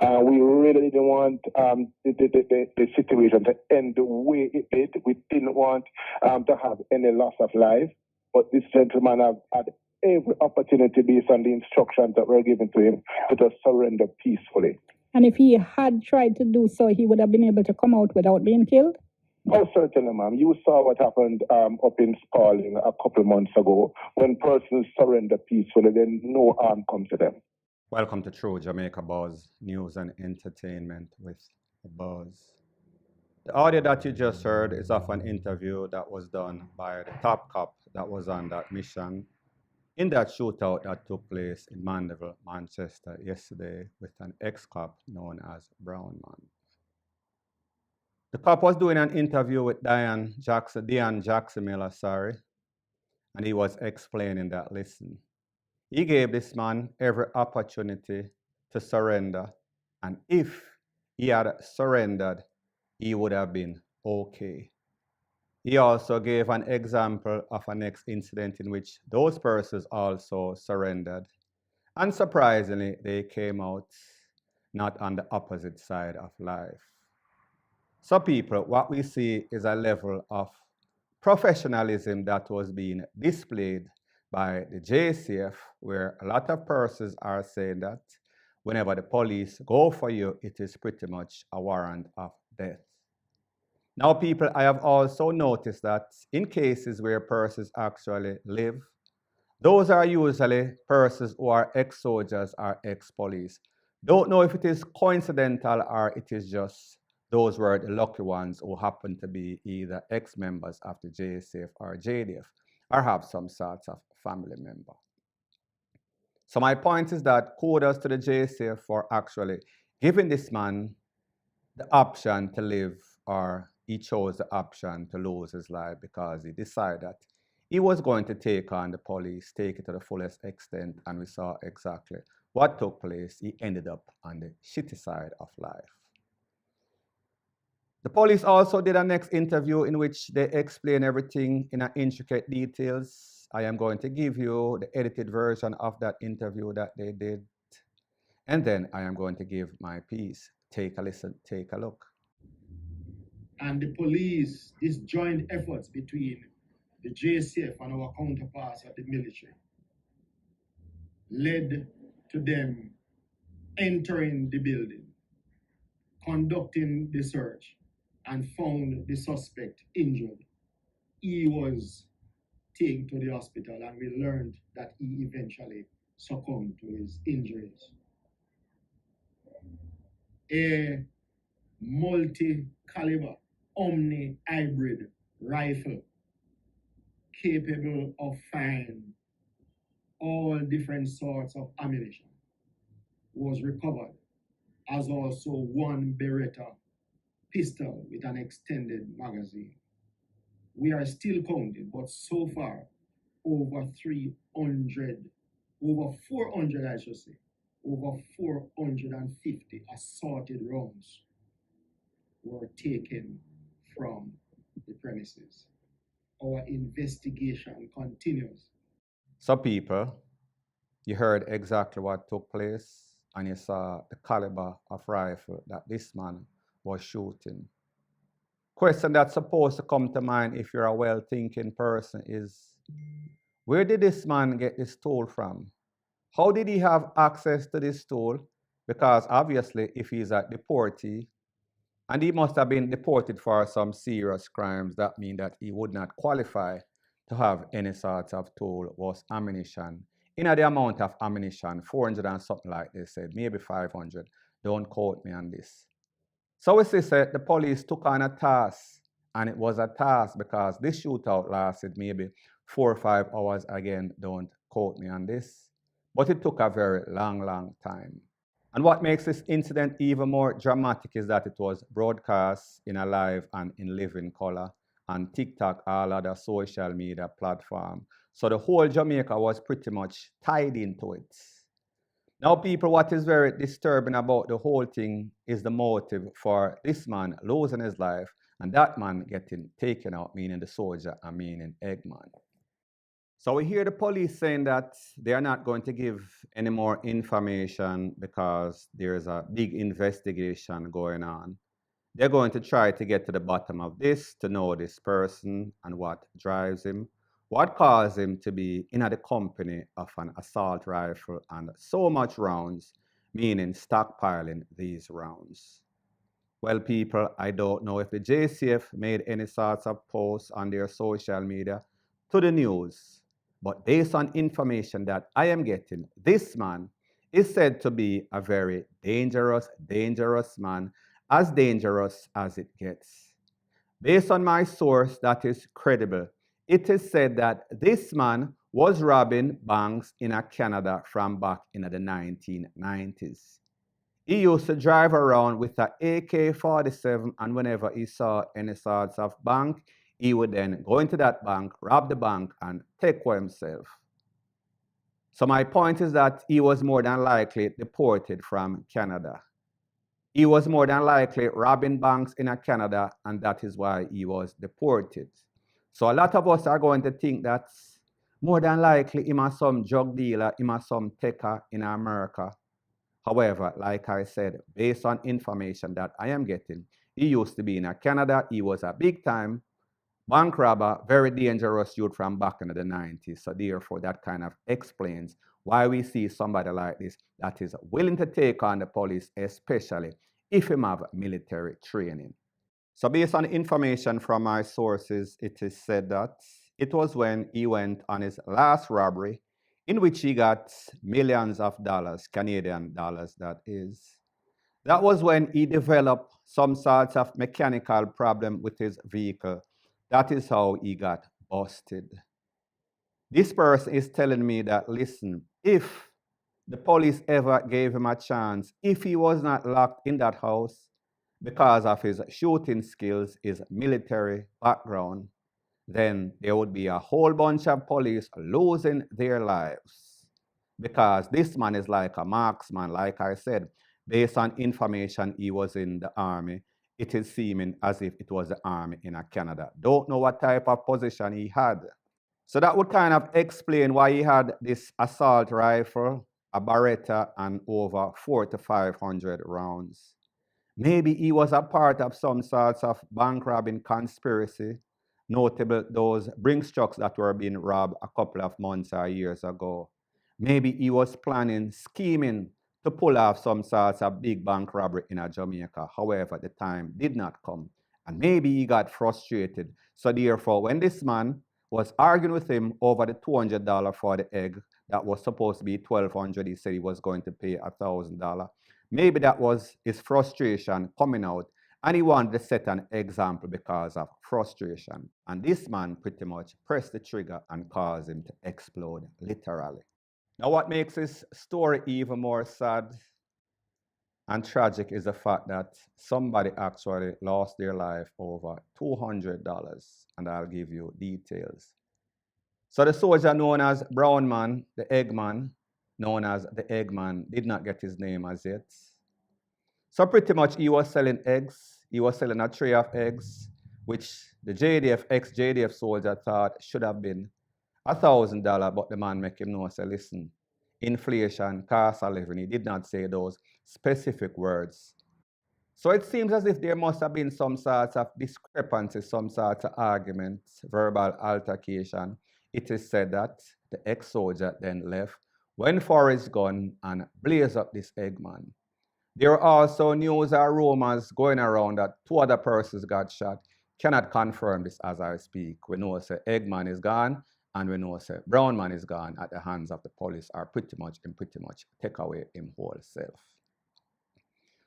We really didn't want the situation to end the way it did. We didn't want to have any loss of life. But this gentleman have had every opportunity based on the instructions that were given to him to just surrender peacefully. And if he had tried to do so, he would have been able to come out without being killed? Oh, certainly, ma'am. You saw what happened up in Spalding a couple of months ago. When persons surrender peacefully, then no harm comes to them. Welcome to True Jamaica Buzz, news and entertainment with a buzz. The audio that you just heard is of an interview that was done by the top cop that was on that mission in that shootout that took place in Mandeville, Manchester yesterday with an ex-cop known as BROWNMAN. The cop was doing an interview with Dean Jackson Miller, and he was explaining that, listen, he gave this man every opportunity to surrender, and if he had surrendered, he would have been okay. He also gave an example of a next incident in which those persons also surrendered, and surprisingly, they came out not on the opposite side of life. So people, what we see is a level of professionalism that was being displayed by the JCF, where a lot of persons are saying that whenever the police go for you, it is pretty much a warrant of death. Now, people, I have also noticed that in cases where persons actually live, those are usually persons who are ex-soldiers or ex-police. Don't know if it is coincidental or it is just those were the lucky ones who happen to be either ex-members of the JSF or JDF or have some sort of family member. So my point is that kudos to the JSF for actually giving this man the option to live, or he chose the option to lose his life because he decided that he was going to take on the police, take it to the fullest extent, and we saw exactly what took place. He ended up on the shitty side of life. The police also did a next interview in which they explain everything in intricate details. I am going to give you the edited version of that interview that they did, and then I am going to give my piece. Take a listen, take a look. And the police, this joint efforts between the JCF and our counterparts of the military led to them entering the building, conducting the search, and found the suspect injured. He was taken to the hospital, and we learned that he eventually succumbed to his injuries. A multi-caliber Omni hybrid rifle capable of firing all different sorts of ammunition was recovered, as also one Beretta pistol with an extended magazine. We are still counting, but so far over 400, I should say, over 450 assorted rounds were taken from the premises. Our investigation continues. So people, you heard exactly what took place, and you saw the caliber of rifle that this man was shooting. Question that's supposed to come to mind if you're a well-thinking person is, where did this man get this tool from? How did he have access to this tool? Because obviously, if he's a deportee, and he must have been deported for some serious crimes, that means that he would not qualify to have any sort of tool, was ammunition. In the amount of ammunition, 400 and something like they said, maybe 500. Don't quote me on this. So we see that the police took on a task, and it was a task because this shootout lasted maybe 4 or 5 hours. Again, don't quote me on this. But it took a very long time. And what makes this incident even more dramatic is that it was broadcast in a live and in living color on TikTok, all other social media platforms. So the whole Jamaica was pretty much tied into it. Now, people, what is very disturbing about the whole thing is the motive for this man losing his life and that man getting taken out, meaning the soldier and meaning Eggman. So we hear the police saying that they are not going to give any more information because there's a big investigation going on. They're going to try to get to the bottom of this, to know this person and what drives him, what caused him to be in the company of an assault rifle and so much rounds, meaning stockpiling these rounds. Well, people, I don't know if the JCF made any sorts of posts on their social media to the news, but based on information that I am getting, this man is said to be a very dangerous, dangerous man, as dangerous as it gets. Based on my source that is credible, it is said that this man was robbing banks in Canada from back in the 1990s. He used to drive around with an AK-47, and whenever he saw any sorts of bank, he would then go into that bank, rob the bank, and take for himself. So my point is that he was more than likely deported from Canada. He was more than likely robbing banks in Canada, and that is why he was deported. So a lot of us are going to think that more than likely he was some drug dealer, he was some taker in America. However, like I said, based on information that I am getting, he used to be in Canada. He was a big time bank robber, very dangerous youth from back in the 90s. So therefore, that kind of explains why we see somebody like this that is willing to take on the police, especially if he have military training. So based on information from my sources, it is said that it was when he went on his last robbery, in which he got millions of dollars, Canadian dollars that is. That was when he developed some sorts of mechanical problem with his vehicle. That is how he got busted. This person is telling me that, listen, if the police ever gave him a chance, if he was not locked in that house because of his shooting skills, his military background, then there would be a whole bunch of police losing their lives. Because this man is like a marksman, like I said, based on information he was in the army, it is seeming as if it was the army in Canada. Don't know what type of position he had. So that would kind of explain why he had this assault rifle, a Beretta, and over 400 to 500 rounds. Maybe he was a part of some sorts of bank robbing conspiracy, notable those Brinks trucks that were being robbed a couple of months or years ago. Maybe he was planning, scheming to pull off some sorts of big bank robbery in Jamaica. However, the time did not come. And maybe he got frustrated. So therefore, when this man was arguing with him over the $200 for the egg that was supposed to be $1,200, he said he was going to pay $1,000. Maybe that was his frustration coming out, and he wanted to set an example because of frustration. And this man pretty much pressed the trigger and caused him to explode, literally. Now, what makes this story even more sad and tragic is the fact that somebody actually lost their life over $200, and I'll give you details. So the soldier known as BROWNMAN, the Eggman, known as the Eggman, did not get his name as yet. So pretty much he was selling eggs. He was selling a tray of eggs, which the JDF, ex-JDF soldier thought should have been $1,000, but the man make him know, say, listen, inflation, cost of living. He did not say those specific words. So it seems as if there must have been some sort of discrepancy, some sort of argument, verbal altercation. It is said that the ex-soldier then left, went for his gun, and blazed up this Eggman. There are also news or rumors going around that 2 other persons got shot. Cannot confirm this as I speak. We know say Eggman is gone, and we know say BROWNMAN is gone at the hands of the police, or pretty much take away him whole self.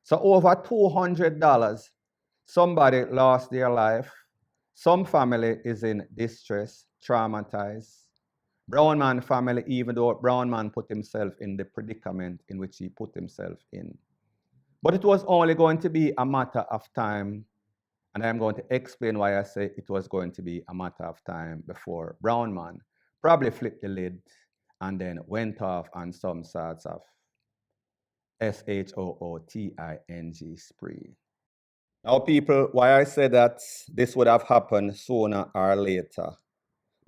So over $200, somebody lost their life. Some family is in distress, traumatized. BROWNMAN family, even though BROWNMAN put himself in the predicament in which he put himself in. But it was only going to be a matter of time, and I'm going to explain why I say it was going to be a matter of time before BROWNMAN probably flipped the lid and then went off on some sorts of shooting spree. Now, people, why I say that this would have happened sooner or later,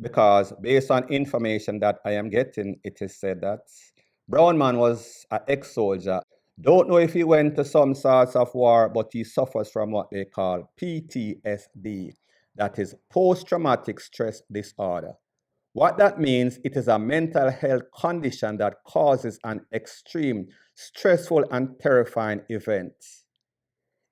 because based on information that I am getting, it is said that BROWNMAN was an ex-soldier. Don't know if he went to some sorts of war, but he suffers from what they call PTSD, that is post-traumatic stress disorder. What that means, it is a mental health condition that causes an extreme, stressful, and terrifying event.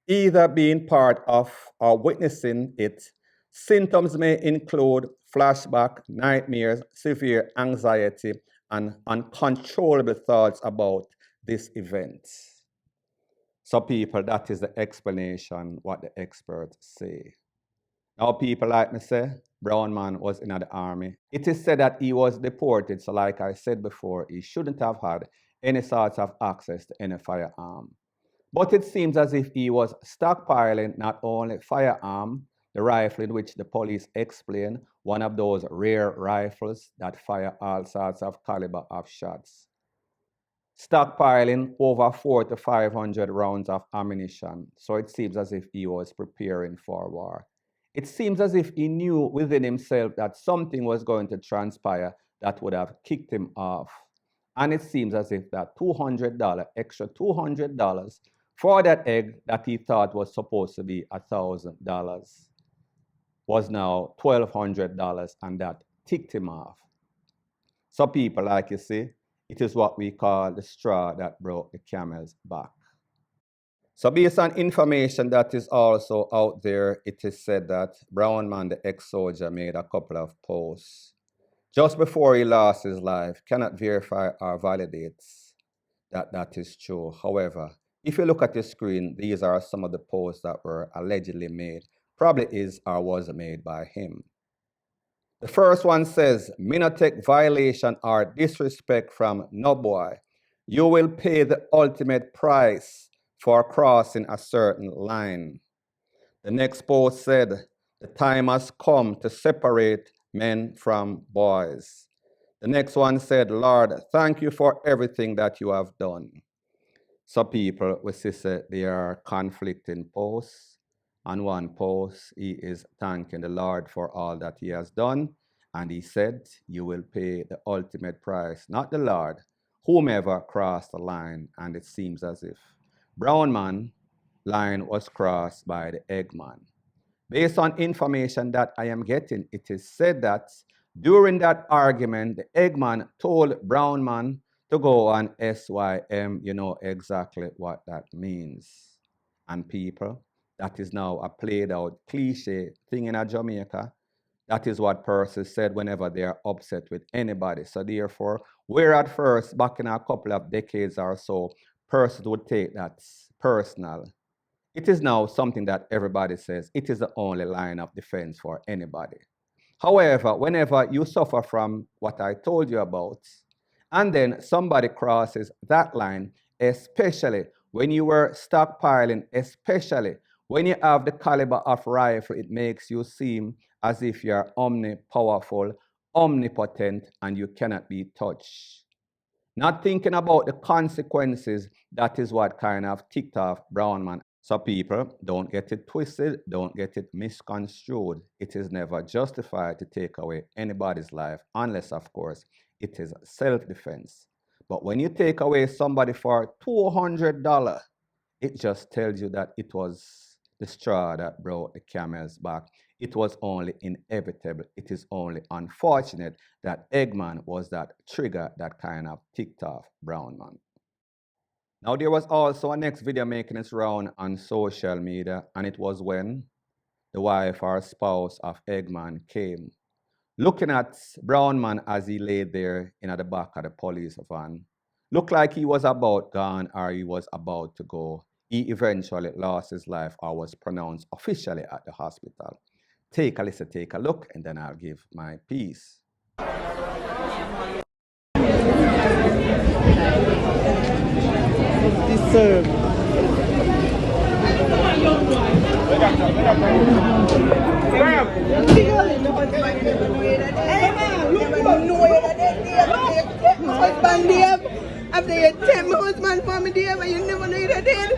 Either being part of or witnessing it, symptoms may include flashback, nightmares, severe anxiety, and uncontrollable thoughts about this event. So people, that is the explanation, what the experts say. Now people like me say, BROWNMAN was in the army. It is said that he was deported, so like I said before, he shouldn't have had any sort of access to any firearm. But it seems as if he was stockpiling not only firearm, the rifle in which the police explain, one of those rare rifles that fire all sorts of caliber of shots. Stockpiling over 400 to 500 rounds of ammunition. So it seems as if he was preparing for war. It seems as if he knew within himself that something was going to transpire that would have kicked him off. And it seems as if that $200, extra $200 for that egg that he thought was supposed to be $1,000 was now $1,200, and that ticked him off. So people, like you see, it is what we call the straw that broke the camel's back. So based on information that is also out there, it is said that BROWNMAN, the ex-soldier, made a couple of posts just before he lost his life. Cannot verify or validate that that is true. However, if you look at the screen, these are some of the posts that were allegedly made. Probably is or was made by him. The first one says, "Me no take violation or disrespect from no boy. You will pay the ultimate price for crossing a certain line." The next post said, "The time has come to separate men from boys." The next one said, "Lord, thank you for everything that you have done." So people, we see there are conflicting posts. On one post, he is thanking the Lord for all that he has done. And he said, you will pay the ultimate price, not the Lord, whomever crossed the line. And it seems as if BROWNMAN line was crossed by the Eggman. Based on information that I am getting, it is said that during that argument, the Eggman told BROWNMAN to go on SYM. You know exactly what that means. And people, that is now a played out cliche thing in Jamaica. That is what persons said whenever they are upset with anybody. So therefore, where at first, back in a couple of decades or so, persons would take that personal. It is now something that everybody says it is the only line of defense for anybody. However, whenever you suffer from what I told you about, and then somebody crosses that line, especially when you were stockpiling, especially when you have the caliber of rifle, it makes you seem as if you're omnipowerful, omnipotent, and you cannot be touched. Not thinking about the consequences, that is what kind of ticked off BROWNMAN. So people, don't get it twisted, don't get it misconstrued. It is never justified to take away anybody's life, unless, of course, it is self-defense. But when you take away somebody for $200, it just tells you that it was the straw that broke the camel's back. It was only inevitable. It is only unfortunate that Eggman was that trigger that kind of ticked off BROWNMAN. Now, there was also a next video making its round on social media, and it was when the wife or spouse of Eggman came, looking at BROWNMAN as he lay there in the back of the police van. Looked like he was about gone or he was about to go. He eventually lost his life or was pronounced officially at the hospital. Take a listen, take a look, and then I'll give my piece. Serve. After you tell my husband for me, dear, but you never know that deal.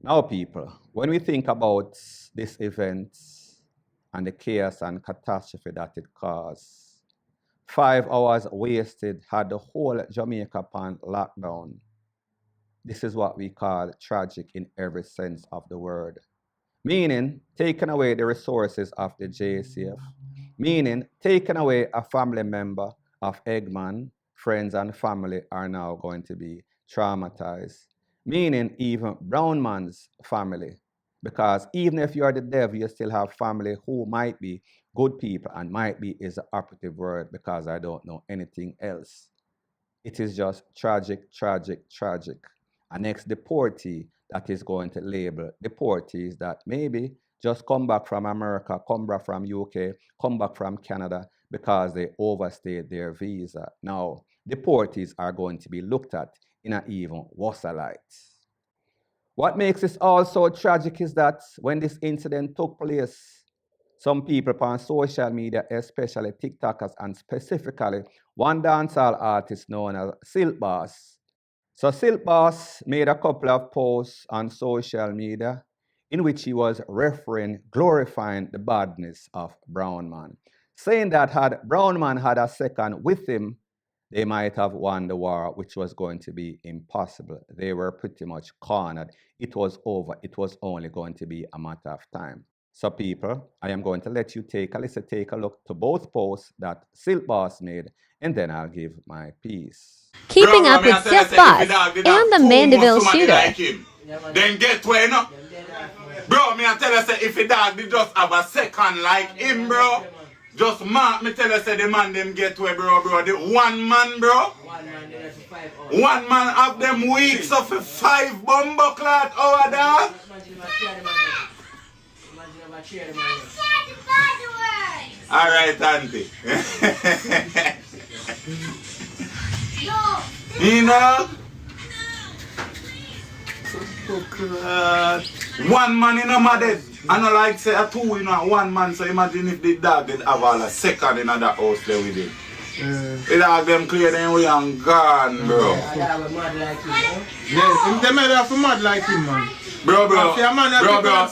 Now, people, when we think about this event and the chaos and catastrophe that it caused, 5 hours wasted had the whole Jamaica upon lockdown. This is what we call tragic in every sense of the word. Meaning, taking away the resources of the JCF. Meaning, taking away a family member of Eggman, friends and family are now going to be traumatized. Meaning, even BROWNMAN's family. Because even if you are the devil, you still have family who might be good people, and might be is the operative word because I don't know anything else. It is just tragic, tragic, tragic. An ex-deportee that is going to label deportees that maybe just come back from America, come back from UK, come back from Canada because they overstayed their visa. Now, deportees are going to be looked at in an even worse light. What makes this all so tragic is that when this incident took place, some people on social media, especially TikTokers, and specifically one dancehall artist known as Silk Boss. So Silk Boss made a couple of posts on social media in which he was glorifying the badness of BROWNMAN, saying that had BROWNMAN had a second with him, they might have won the war, which was going to be impossible. They were pretty much cornered. It was over. It was only going to be a matter of time. So people, I am going to let you take a look to both posts that Silk Boss made, and then I'll give my piece. Keeping up with Silk Boss and the Mandeville shooter. Like him. Then get where, you know? Bro, me I tell you, say, if a dog did just have a second like him, bro, just mark me tell you, say, the man them get where, bro. The one man, bro. One man have them weeks of 5 bumbo clot over there. All right, auntie. You know? One man in a mad. I don't like say a 2 in a 1 man, so imagine if the dog did have all a second in that house there with it. The dog them clear them way and gone, bro. Yeah, they made have mad like him, man. Bro, if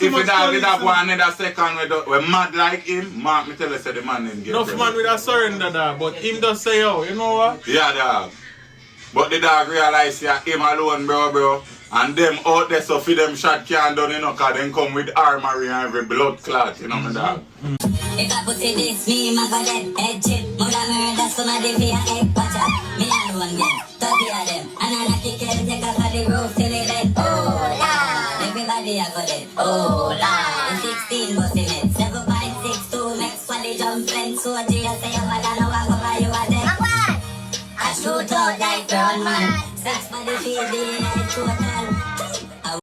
If the dog did have one another second with mad like him, Mark, me tell you, say the man didn't get Enough man with a surrender dog, but him just say, oh, you know what? Yeah, dog. But the dog realize yeah, him alone, bro. And them out there, so for them shot can't done, you know, cause them come with armory and every blood clot, you know, my dog. If I put it this, me, my god, head chip, mother murder, somebody for a egg patcher. Me alone, them, 30 of them. And I like to take off of the roof till it dead. Oh, Lord. Everybody I got it. Oh, Lord. 16 busting it. 7.62 makes quality jump fence. So I say, I'm gonna walk over you are dead. I shoot out like BROWNMAN. 6 for the feed, total.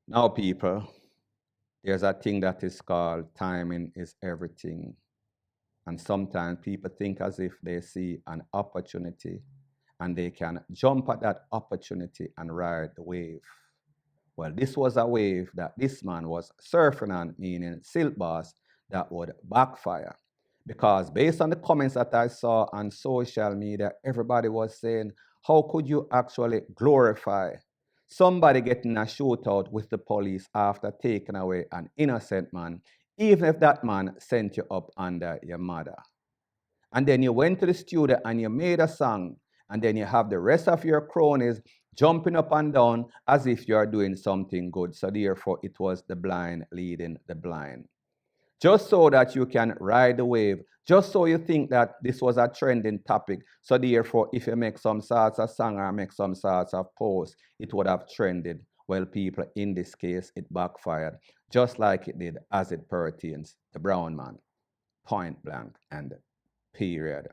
Now, people, there's a thing that is called timing is everything. And sometimes people think as if they see an opportunity and they can jump at that opportunity and ride the wave. Well, this was a wave that this man was surfing on, meaning Silk Boss, that would backfire. Because based on the comments that I saw on social media, everybody was saying, how could you actually glorify somebody getting a shootout with the police after taking away an innocent man, even if that man sent you up under your mother? And then you went to the studio and you made a song, and then you have the rest of your cronies jumping up and down as if you're doing something good. So therefore, it was the blind leading the blind. Just so that you can ride the wave, just so you think that this was a trending topic. So therefore, if you make some sorts of song or make some sorts of post, it would have trended. Well, people, in this case, it backfired, just like it did as it pertains to BROWNMAN. Point blank and period.